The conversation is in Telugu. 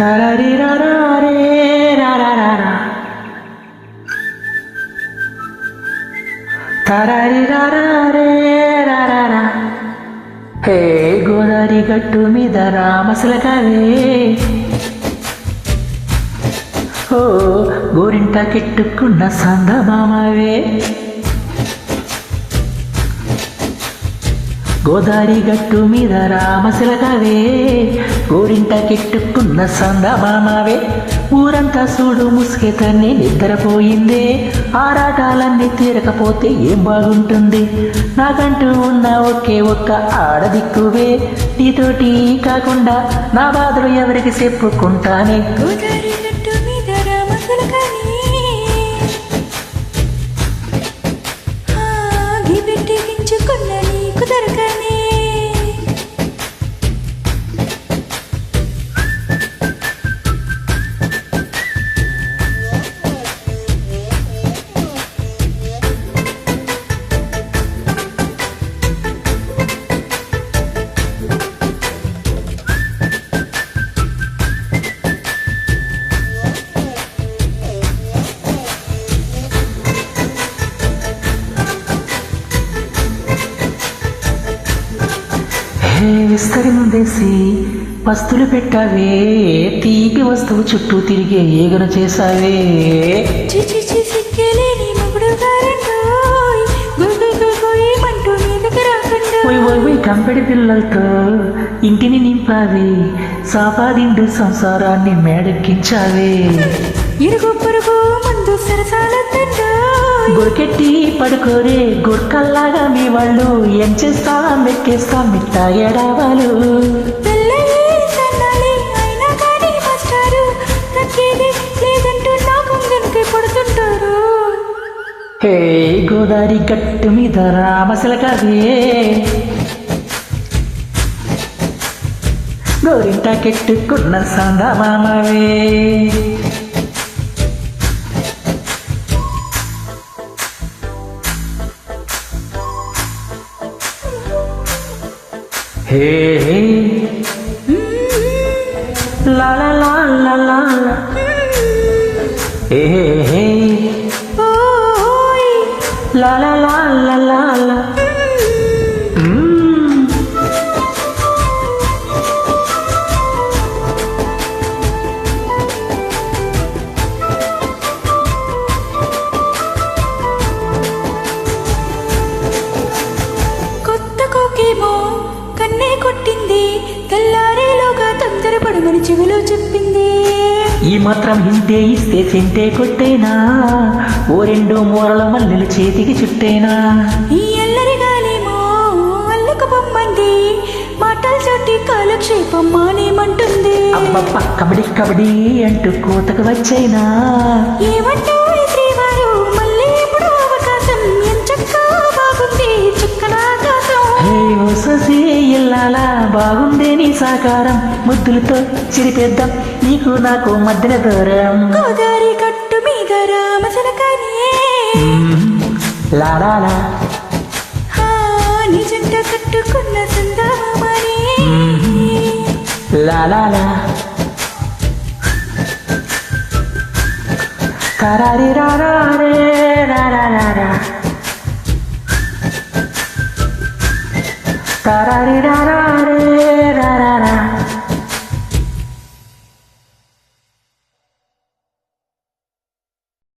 తరరిరరారే రరరరా. తరరిరరారే రరరా. హే గోదారి గట్టు మీద రామసలకవే, ఓ గోరింట కెట్టుకున్న సందమామవే. గోదారి గట్టు మీద రామశిలకవే, గోరింట కెట్టుకున్న సందమామవే. ఊరంతా చూడు ముసుకెతన్ని నిద్రపోయిందే, ఆరాటాలన్నీ తీరకపోతే ఏం బాగుంటుంది. నాకంటూ ఉన్న ఒకే ఒక్క ఆడదిక్కువే, నీతోటి కాకుండా నా బాధలు ఎవరికి చెప్పుకుంటానే. గోదారి గట్టు మీద రామశిలకని, గిబెట్టించుకున్న నీకు దొరకని. విస్తరి ముందేసి వస్తువులు పెట్టావే, తీపి వస్తువు చుట్టూ తిరిగే ఏగను చేసావే. కంపెడి పిల్లలతో ఇంటిని నింపావే, సాపాదిండు సంసారాన్ని మేడెక్కించావే. ఇరుగు పొరుగు ముందు సరసాలతో గొరికెట్టి పడుకోరే గొర్కల్లాగా మీ వాళ్ళు, ఏం చేస్తా మెక్కేస్తా మిట్టా ఎడవాలు. హే గోదారి గట్టు మీద రామశిలకవే, గోరింట కెట్టుకున్న సందమామవే. హే హే లా లా లా లా లా లా. హే హే లా లా లా లా లా లా. కొత్త కోకేమో కన్నే కొట్టింది, తెల్లారేలోగా తొందరపడమని చెవిలో చెప్పింది. ఈ మాత్రం హింటే ఇస్తే సెంటే కొట్టేనా, ఓ రెండు మూరల మల్లెలు చేతికి చుట్టేనా. ఈ అల్లరి గాలేమో అల్లుకు పొమ్మంది, మాటలు చోటి కాలక్షేపం మానేమంటుంది. అబ్బబ్బ కబడి కబడి అంటూ కోతకు వచ్చేనా. ఏమంటారు శ్రీవారు మళ్ళీ ఎప్పుడు అవకాశం, ఎంచక్కా బాగుంది చుక్కల ఆకాశం. హే ఓ ససి ఇల్లాలా బాగుందే నీ సాకారం, ముద్దులతో చిరిపేద్దాం నీకు నాకు మధ్యన దూరం. గోదారి గట్టు మీద రామశిలకని, లాడాలా నిజంట కట్టుకున్న సందామని. లాలాలా తరారిరారే రారారా. తరారిరారే